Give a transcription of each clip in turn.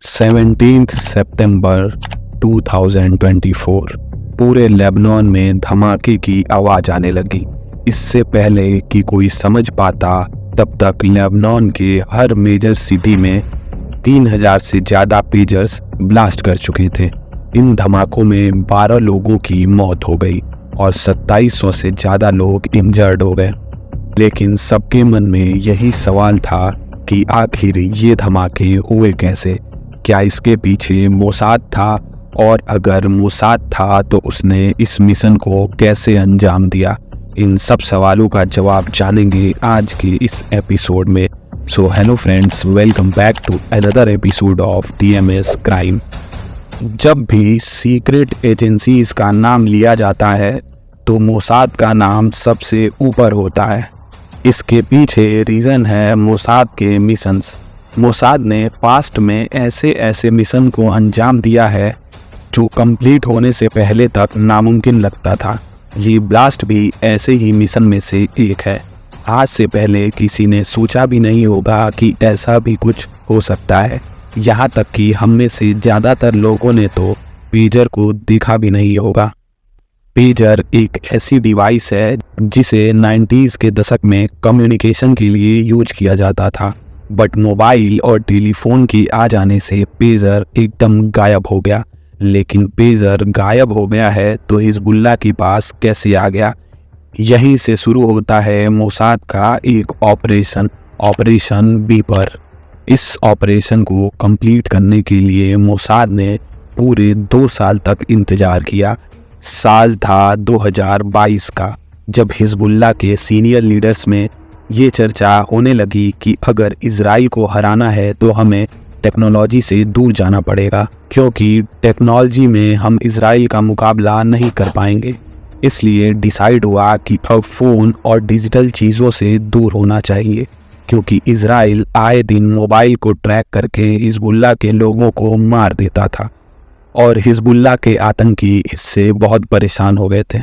17 सितंबर 2024 पूरे लेबनान में धमाके की आवाज़ आने लगी। इससे पहले कि कोई समझ पाता तब तक लेबनान के हर मेजर सिटी में 3000 से ज़्यादा पेजर्स ब्लास्ट कर चुके थे। इन धमाकों में 12 लोगों की मौत हो गई और 2700 से ज़्यादा लोग इंजर्ड हो गए। लेकिन सबके मन में यही सवाल था कि आखिर ये धमाके हुए कैसे? क्या इसके पीछे मोसाद था? और अगर मोसाद था तो उसने इस मिशन को कैसे अंजाम दिया? इन सब सवालों का जवाब जानेंगे आज के इस एपिसोड में। So hello friends, welcome back to another episode of DMS crime. जब भी सीक्रेट एजेंसीज का नाम लिया जाता है तो मोसाद का नाम सबसे ऊपर होता है। इसके पीछे रीज़न है मोसाद के मिशंस। मोसाद ने पास्ट में ऐसे मिशन को अंजाम दिया है जो कंप्लीट होने से पहले तक नामुमकिन लगता था। ये ब्लास्ट भी ऐसे ही मिशन में से एक है। आज से पहले किसी ने सोचा भी नहीं होगा कि ऐसा भी कुछ हो सकता है। यहाँ तक कि हम में से ज़्यादातर लोगों ने तो पेजर को देखा भी नहीं होगा। पेजर एक ऐसी डिवाइस है जिसे 90s के दशक में कम्युनिकेशन के लिए यूज किया जाता था, बट मोबाइल और टेलीफोन के आ जाने से पेजर एकदम गायब हो गया। लेकिन पेजर गायब हो गया है तो हिजबुल्लाह के पास कैसे आ गया? यहीं से शुरू होता है मोसाद का एक ऑपरेशन बीपर। इस ऑपरेशन को कंप्लीट करने के लिए मोसाद ने पूरे 2 साल तक इंतज़ार किया। साल था 2022 का, जब हिजबुल्लाह के सीनियर लीडर्स में ये चर्चा होने लगी कि अगर इजराइल को हराना है तो हमें टेक्नोलॉजी से दूर जाना पड़ेगा, क्योंकि टेक्नोलॉजी में हम इजराइल का मुकाबला नहीं कर पाएंगे। इसलिए डिसाइड हुआ कि अब फ़ोन और डिजिटल चीज़ों से दूर होना चाहिए, क्योंकि इजराइल आए दिन मोबाइल को ट्रैक करके हिजबुल्लाह के लोगों को मार देता था और हिजबुल्लाह के आतंकी इससे बहुत परेशान हो गए थे।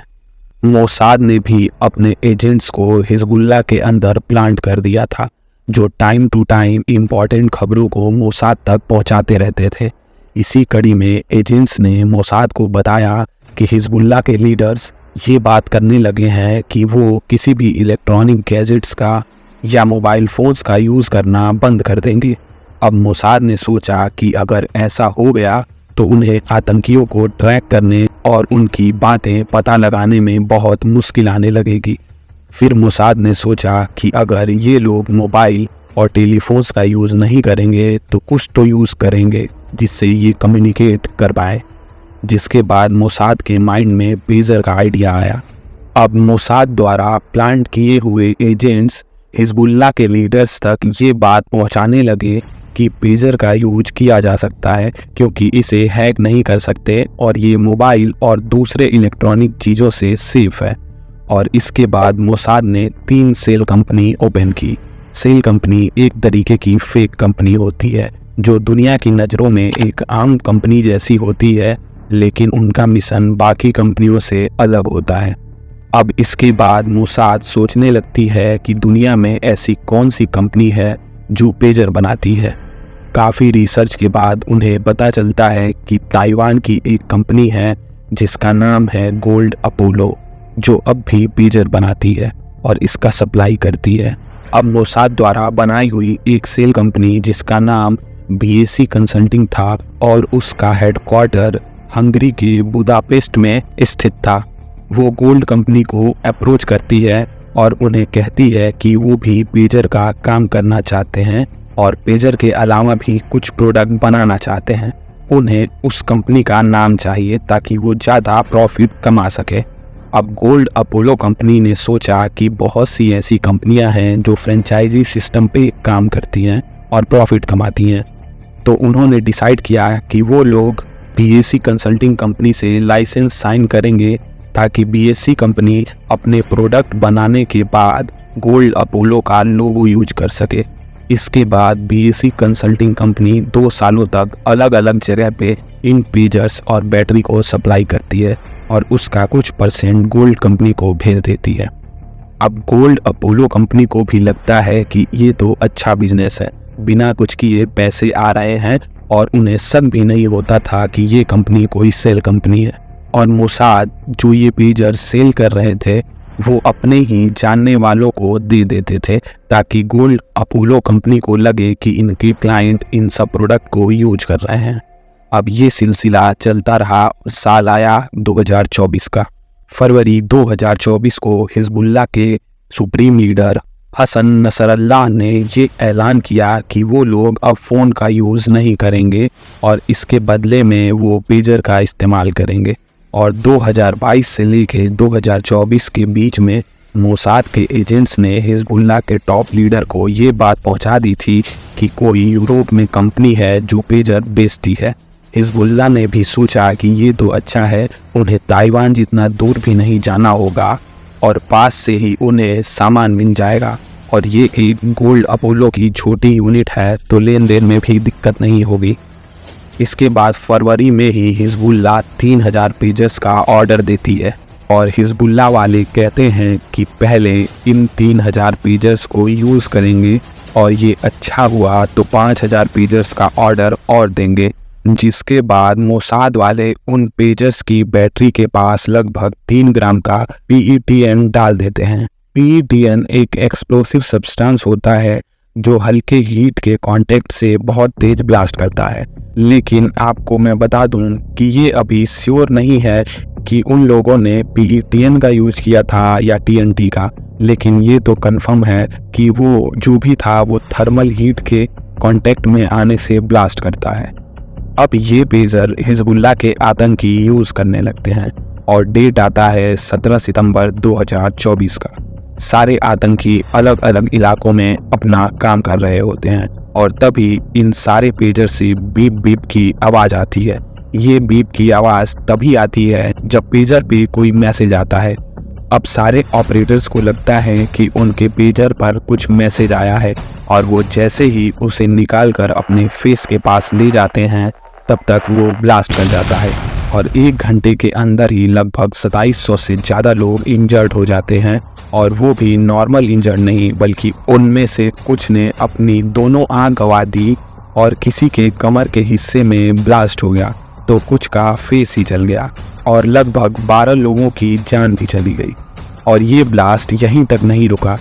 मोसाद ने भी अपने एजेंट्स को हिजबुल्लाह के अंदर प्लांट कर दिया था, जो टाइम टू टाइम इम्पॉर्टेंट खबरों को मोसाद तक पहुंचाते रहते थे। इसी कड़ी में एजेंट्स ने मोसाद को बताया कि हिजबुल्लाह के लीडर्स ये बात करने लगे हैं कि वो किसी भी इलेक्ट्रॉनिक गैजेट्स का या मोबाइल फ़ोन्स का यूज़ करना बंद कर देंगे। अब मोसाद ने सोचा कि अगर ऐसा हो गया तो उन्हें आतंकियों को ट्रैक करने और उनकी बातें पता लगाने में बहुत मुश्किल आने लगेगी। फिर मोसाद ने सोचा कि अगर ये लोग मोबाइल और टेलीफोन्स का यूज़ नहीं करेंगे तो कुछ तो यूज़ करेंगे जिससे ये कम्युनिकेट कर पाए। जिसके बाद मोसाद के माइंड में पेजर का आइडिया आया। अब मोसाद द्वारा प्लांट किए हुए एजेंट्स हिजबुल्लाह के लीडर्स तक ये बात पहुंचाने लगे कि पेजर का यूज किया जा सकता है, क्योंकि इसे हैक नहीं कर सकते और ये मोबाइल और दूसरे इलेक्ट्रॉनिक चीज़ों से सेफ है। और इसके बाद मोसाद ने 3 सेल कंपनी ओपन की। सेल कंपनी एक तरीके की फेक कंपनी होती है जो दुनिया की नज़रों में एक आम कंपनी जैसी होती है, लेकिन उनका मिशन बाकी कंपनियों से अलग होता है। अब इसके बाद मोसाद सोचने लगती है कि दुनिया में ऐसी कौन सी कंपनी है जो पेजर बनाती है। काफ़ी रिसर्च के बाद उन्हें पता चलता है कि ताइवान की एक कंपनी है जिसका नाम है गोल्ड अपोलो, जो अब भी पेजर बनाती है और इसका सप्लाई करती है। अब मोसाद द्वारा बनाई हुई एक सेल कंपनी जिसका नाम BAC कंसल्टिंग था और उसका हेडक्वार्टर हंगरी के बुदापेस्ट में स्थित था, वो गोल्ड कंपनी को अप्रोच करती है और उन्हें कहती है कि वो भी पेजर का काम करना चाहते हैं और पेजर के अलावा भी कुछ प्रोडक्ट बनाना चाहते हैं। उन्हें उस कंपनी का नाम चाहिए ताकि वो ज़्यादा प्रॉफिट कमा सके। अब गोल्ड अपोलो कंपनी ने सोचा कि बहुत सी ऐसी कंपनियां हैं जो फ्रेंचाइजी सिस्टम पे काम करती हैं और प्रॉफिट कमाती हैं, तो उन्होंने डिसाइड किया कि वो लोग BAC कंसल्टिंग कंपनी से लाइसेंस साइन करेंगे ताकि BAC कंपनी अपने प्रोडक्ट बनाने के बाद गोल्ड अपोलो का लोगो यूज कर सके। इसके बाद BAC कंसल्टिंग कंपनी 2 सालों तक अलग अलग जगह पे इन पेजर्स और बैटरी को सप्लाई करती है और उसका कुछ % गोल्ड कंपनी को भेज देती है। अब गोल्ड अपोलो कंपनी को भी लगता है कि ये तो अच्छा बिजनेस है, बिना कुछ किए पैसे आ रहे हैं और उन्हें शक भी नहीं होता था कि ये कंपनी कोई सेल कंपनी है। और मोसाद जो ये पेजर सेल कर रहे थे वो अपने ही जानने वालों को दे देते थे ताकि गोल्ड अपोलो कंपनी को लगे कि इनके क्लाइंट इन सब प्रोडक्ट को यूज कर रहे हैं। अब ये सिलसिला चलता रहा। साल आया 2024 का। फरवरी 2024 को हिजबुल्लाह के सुप्रीम लीडर हसन नसरल्लाह ने ये ऐलान किया कि वो लोग अब फ़ोन का यूज़ नहीं करेंगे और इसके बदले में वो पेजर का इस्तेमाल करेंगे। और 2022 से लेकर 2024 के बीच में मोसाद के एजेंट्स ने हिजबुल्लाह के टॉप लीडर को ये बात पहुंचा दी थी कि कोई यूरोप में कंपनी है जो पेजर बेचती है। हिजबुल्लाह ने भी सोचा कि ये तो अच्छा है, उन्हें ताइवान जितना दूर भी नहीं जाना होगा और पास से ही उन्हें सामान मिल जाएगा। और ये एक गोल्ड अपोलो की छोटी यूनिट है तो लेन देन में भी दिक्कत नहीं होगी। इसके बाद फरवरी में ही हिजबुल्लाह 3000 पेजर्स का ऑर्डर देती है और हिजबुल्लाह वाले कहते हैं कि पहले इन 3000 पेजर्स को यूज़ करेंगे और ये अच्छा हुआ तो 5000 पेजर्स का ऑर्डर और देंगे। जिसके बाद मोसाद वाले उन पेजर्स की बैटरी के पास लगभग 3 ग्राम का PETN डाल देते हैं। PETN एक एक्सप्लोसिव सब्सटेंस होता है जो हल्के हीट के कांटेक्ट से बहुत तेज ब्लास्ट करता है। लेकिन आपको मैं बता दूं कि ये अभी श्योर नहीं है कि उन लोगों ने PETN का यूज किया था या TNT का, लेकिन ये तो कंफर्म है कि वो जो भी था वो थर्मल हीट के कांटेक्ट में आने से ब्लास्ट करता है। अब ये पेजर हिजबुल्लाह के आतंकी यूज करने लगते हैं और डेट आता है 17 सितंबर 2024 का। सारे आतंकी अलग अलग इलाकों में अपना काम कर रहे होते हैं और तभी इन सारे पेजर से बीप बीप की आवाज़ आती है। ये बीप की आवाज़ तभी आती है जब पेजर पे कोई मैसेज आता है। अब सारे ऑपरेटर्स को लगता है कि उनके पेजर पर कुछ मैसेज आया है और वो जैसे ही उसे निकाल कर अपने फेस के पास ले जाते हैं तब तक वो ब्लास्ट कर जाता है और 1 घंटे के अंदर ही लगभग 2700 से ज़्यादा लोग इंजर्ड हो जाते हैं। और वो भी नॉर्मल इंजर्ड नहीं बल्कि उनमें से कुछ ने अपनी दोनों आँख गंवा दी और किसी के कमर के हिस्से में ब्लास्ट हो गया तो कुछ का फेस ही जल गया और लगभग 12 लोगों की जान भी चली गई। और ये ब्लास्ट यहीं तक नहीं रुका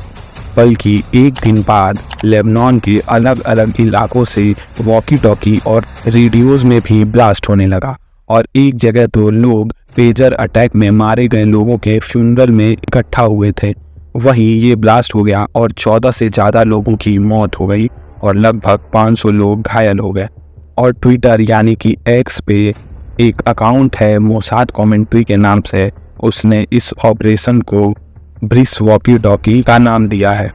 बल्कि एक दिन बाद लेबनान के अलग अलग इलाकों से वॉकी टॉकी और रेडियोज़ में भी ब्लास्ट होने लगा और एक जगह तो लोग पेजर अटैक में मारे गए लोगों के फ्यूनरल में इकट्ठा हुए थे। वहीं ये ब्लास्ट हो गया और 14 से ज़्यादा लोगों की मौत हो गई और लगभग 500 लोग घायल हो गए। और ट्विटर यानी कि एक्स पे एक अकाउंट है मोसाद कमेंट्री के नाम से, उसने इस ऑपरेशन को ब्रिस वॉकी टॉकी का नाम दिया है।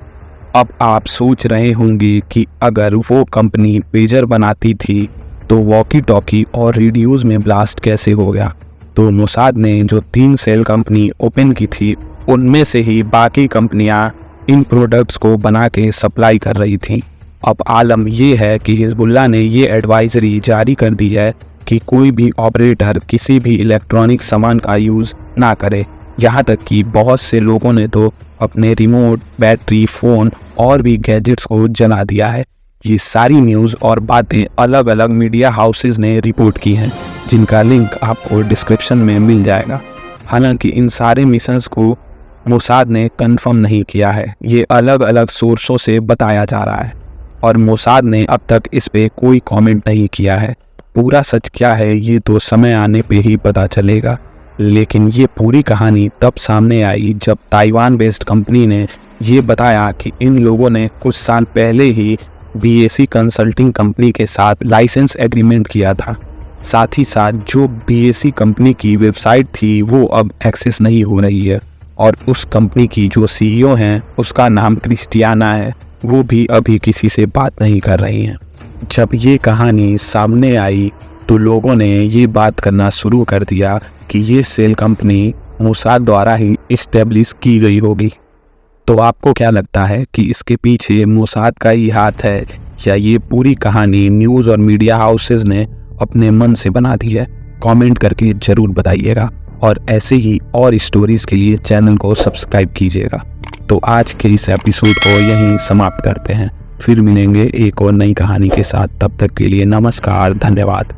अब आप सोच रहे होंगे कि अगर वो कंपनी पेजर बनाती थी तो वॉकी टॉकी और रेडियोज़ में ब्लास्ट कैसे हो गया। तो मोसाद ने जो 3 सेल कंपनी ओपन की थी उनमें से ही बाकी कंपनियां इन प्रोडक्ट्स को बना के सप्लाई कर रही थीं। अब आलम ये है कि हिजबुल्लाह ने ये एडवाइजरी जारी कर दी है कि कोई भी ऑपरेटर किसी भी इलेक्ट्रॉनिक सामान का यूज़ ना करे। यहाँ तक कि बहुत से लोगों ने तो अपने रिमोट, बैटरी, फ़ोन और भी गैजेट्स को जला दिया है। ये सारी न्यूज़ और बातें अलग अलग मीडिया हाउसेस ने रिपोर्ट की हैं जिनका लिंक आपको डिस्क्रिप्शन में मिल जाएगा। हालांकि इन सारे मिशंस को मोसाद ने कंफर्म नहीं किया है, ये अलग अलग सोर्सों से बताया जा रहा है और मोसाद ने अब तक इस पे कोई कमेंट नहीं किया है। पूरा सच क्या है ये तो समय आने पे ही पता चलेगा। लेकिन ये पूरी कहानी तब सामने आई जब ताइवान बेस्ड कंपनी ने ये बताया कि इन लोगों ने कुछ साल पहले ही BAC कंसल्टिंग कंपनी के साथ लाइसेंस एग्रीमेंट किया था। साथ ही साथ जो BAC कंपनी की वेबसाइट थी वो अब एक्सेस नहीं हो रही है और उस कंपनी की जो CEO हैं उसका नाम क्रिस्टियाना है, वो भी अभी किसी से बात नहीं कर रही हैं। जब ये कहानी सामने आई तो लोगों ने ये बात करना शुरू कर दिया कि ये सेल कंपनी मोसाद द्वारा ही इस्टेब्लिश की गई होगी। तो आपको क्या लगता है कि इसके पीछे मोसाद का ही हाथ है या ये पूरी कहानी न्यूज़ और मीडिया हाउसेस ने अपने मन से बना दी है? कमेंट करके ज़रूर बताइएगा और ऐसे ही और स्टोरीज़ के लिए चैनल को सब्सक्राइब कीजिएगा। तो आज के इस एपिसोड को यहीं समाप्त करते हैं। फिर मिलेंगे एक और नई कहानी के साथ। तब तक के लिए नमस्कार, धन्यवाद।